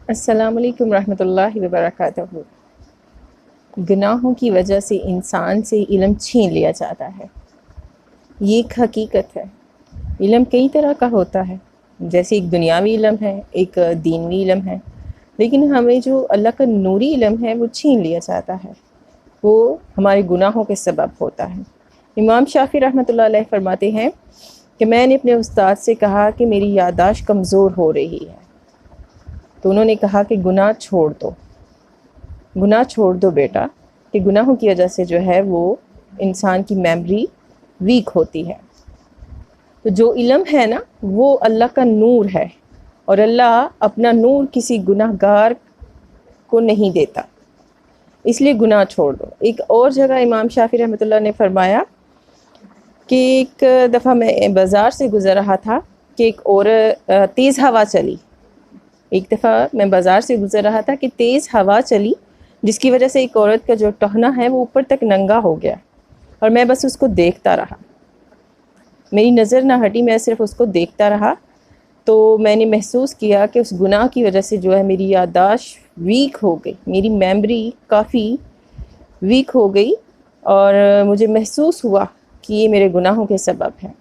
السلام علیکم ورحمۃ اللہ وبرکاتہ۔ گناہوں کی وجہ سے انسان سے علم چھین لیا جاتا ہے، یہ ایک حقیقت ہے۔ علم کئی طرح کا ہوتا ہے، جیسے ایک دنیاوی علم ہے، ایک دینوی علم ہے، لیکن ہمیں جو اللہ کا نوری علم ہے وہ چھین لیا جاتا ہے، وہ ہمارے گناہوں کے سبب ہوتا ہے۔ امام شافعی رحمۃ اللہ علیہ فرماتے ہیں کہ میں نے اپنے استاد سے کہا کہ میری یادداشت کمزور ہو رہی ہے، تو انہوں نے کہا کہ گناہ چھوڑ دو، گناہ چھوڑ دو بیٹا، کہ گناہوں کی وجہ سے جو ہے وہ انسان کی میموری ویک ہوتی ہے۔ تو جو علم ہے نا وہ اللہ کا نور ہے، اور اللہ اپنا نور کسی گناہ گار کو نہیں دیتا، اس لیے گناہ چھوڑ دو۔ ایک اور جگہ امام شافعی رحمۃ اللہ نے فرمایا کہ ایک دفعہ میں بازار سے گزر رہا تھا کہ ایک اور تیز ہوا چلی، ایک دفعہ میں بازار سے گزر رہا تھا کہ تیز ہوا چلی، جس کی وجہ سے ایک عورت کا جو ٹہنا ہے وہ اوپر تک ننگا ہو گیا، اور میں بس اس کو دیکھتا رہا، میری نظر نہ ہٹی، میں صرف اس کو دیکھتا رہا۔ تو میں نے محسوس کیا کہ اس گناہ کی وجہ سے جو ہے میری یادداشت ویک ہو گئی، میری میموری کافی ویک ہو گئی، اور مجھے محسوس ہوا کہ یہ میرے گناہوں کے سبب ہے۔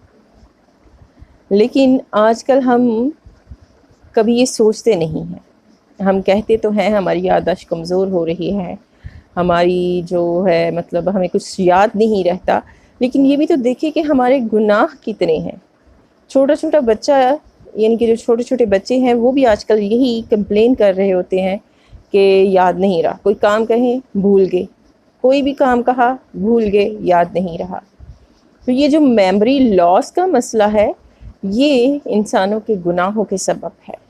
لیکن آج کل ہم کبھی یہ سوچتے نہیں ہیں، ہم کہتے تو ہیں ہماری یادداشت کمزور ہو رہی ہے، ہماری جو ہے مطلب ہمیں کچھ یاد نہیں رہتا، لیکن یہ بھی تو دیکھیں کہ ہمارے گناہ کتنے ہیں۔ چھوٹا چھوٹا بچہ، یعنی کہ جو چھوٹے چھوٹے بچے ہیں وہ بھی آج کل یہی کمپلین کر رہے ہوتے ہیں کہ یاد نہیں رہا، کوئی کام کہیں بھول گئے، کوئی بھی کام کہا بھول گئے، یاد نہیں رہا۔ تو یہ جو میموری لاس کا مسئلہ ہے یہ انسانوں کے گناہوں کے سبب ہے،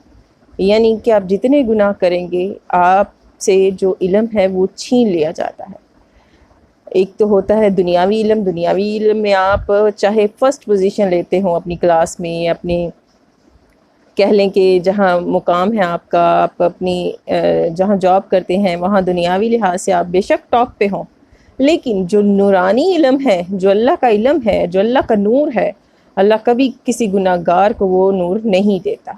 یعنی کہ آپ جتنے گناہ کریں گے آپ سے جو علم ہے وہ چھین لیا جاتا ہے۔ ایک تو ہوتا ہے دنیاوی علم، دنیاوی علم میں آپ چاہے فرسٹ پوزیشن لیتے ہوں اپنی کلاس میں، اپنے کہہ لیں کہ جہاں مقام ہے آپ کا، آپ اپنی جہاں جاب کرتے ہیں وہاں دنیاوی لحاظ سے آپ بے شک ٹاپ پہ ہوں، لیکن جو نورانی علم ہے، جو اللہ کا علم ہے، جو اللہ کا نور ہے، اللہ کبھی کسی گناہ گار کو وہ نور نہیں دیتا۔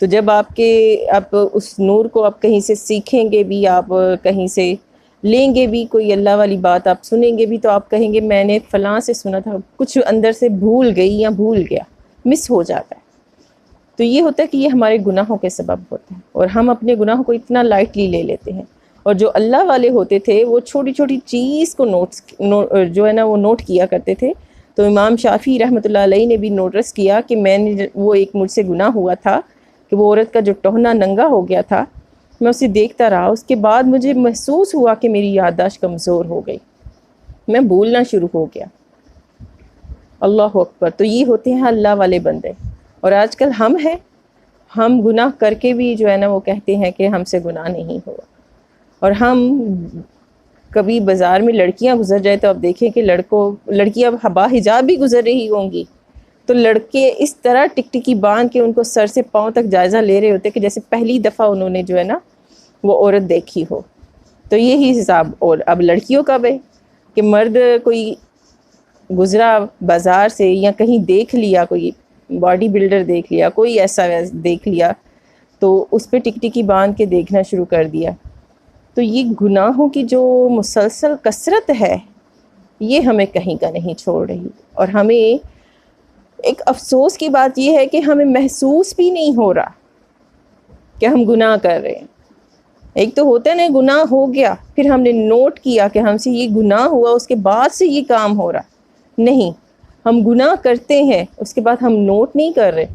تو جب آپ اس نور کو آپ کہیں سے سیکھیں گے بھی، آپ کہیں سے لیں گے بھی، کوئی اللہ والی بات آپ سنیں گے بھی، تو آپ کہیں گے میں نے فلاں سے سنا تھا، کچھ اندر سے بھول گئی یا بھول گیا، مس ہو جاتا ہے۔ تو یہ ہوتا ہے کہ یہ ہمارے گناہوں کے سبب ہوتا ہے، اور ہم اپنے گناہوں کو اتنا لائٹلی لے لیتے ہیں۔ اور جو اللہ والے ہوتے تھے وہ چھوٹی چھوٹی چیز کو جو ہے نا وہ نوٹ کیا کرتے تھے۔ تو امام شافعی رحمۃ اللہ علیہ نے بھی نوٹس کیا کہ میں نے وہ ایک مجھ سے گناہ ہوا تھا کہ وہ عورت کا جو ٹہنا ننگا ہو گیا تھا، میں اسے دیکھتا رہا، اس کے بعد مجھے محسوس ہوا کہ میری یادداشت کمزور ہو گئی، میں بھولنا شروع ہو گیا۔ اللہ اکبر۔ تو یہ ہوتے ہیں اللہ والے بندے، اور آج کل ہم گناہ کر کے بھی جو ہے نا وہ کہتے ہیں کہ ہم سے گناہ نہیں ہوا۔ اور ہم کبھی بازار میں لڑکیاں گزر جائے تو اب دیکھیں کہ لڑکیاں با حجاب بھی گزر رہی ہوں گی، تو لڑکے اس طرح ٹکٹکی باندھ کے ان کو سر سے پاؤں تک جائزہ لے رہے ہوتے کہ جیسے پہلی دفعہ انہوں نے جو ہے نا وہ عورت دیکھی ہو۔ تو یہی حساب اور اب لڑکیوں کا بھی کہ مرد کوئی گزرا بازار سے یا کہیں دیکھ لیا، کوئی باڈی بلڈر دیکھ لیا، کوئی ایسا دیکھ لیا، تو اس پہ ٹکٹکی باندھ کے دیکھنا شروع کر دیا۔ تو یہ گناہوں کی جو مسلسل کثرت ہے یہ ہمیں کہیں کا نہیں چھوڑ رہی، اور ہمیں ایک افسوس کی بات یہ ہے کہ ہمیں محسوس بھی نہیں ہو رہا کہ ہم گناہ کر رہے ہیں۔ ایک تو ہوتا ہے نا گناہ ہو گیا، پھر ہم نے نوٹ کیا کہ ہم سے یہ گناہ ہوا، اس کے بعد سے یہ کام ہو رہا، نہیں، ہم گناہ کرتے ہیں اس کے بعد ہم نوٹ نہیں کر رہے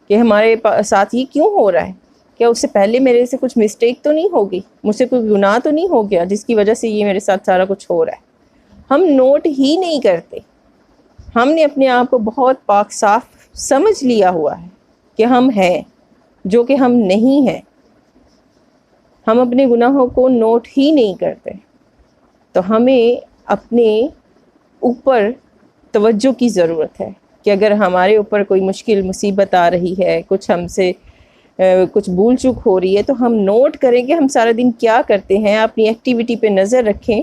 کہ ہمارے ساتھ یہ کیوں ہو رہا ہے، کیا اس سے پہلے میرے سے کچھ مسٹیک تو نہیں ہوگی، مجھ سے کوئی گناہ تو نہیں ہو گیا جس کی وجہ سے یہ میرے ساتھ سارا کچھ ہو رہا ہے۔ ہم نوٹ ہی نہیں کرتے۔ ہم نے اپنے آپ کو بہت پاک صاف سمجھ لیا ہوا ہے کہ ہم ہیں، جو کہ ہم نہیں ہیں۔ ہم اپنے گناہوں کو نوٹ ہی نہیں کرتے۔ تو ہمیں اپنے اوپر توجہ کی ضرورت ہے کہ اگر ہمارے اوپر کوئی مشکل مصیبت آ رہی ہے، کچھ ہم سے کچھ بھول چوک ہو رہی ہے، تو ہم نوٹ کریں کہ ہم سارا دن کیا کرتے ہیں، اپنی ایکٹیویٹی پہ نظر رکھیں،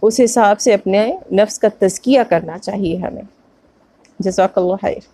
اس حساب سے اپنے نفس کا تزکیہ کرنا چاہیے ہمیں۔ جزاک اللہ خیر۔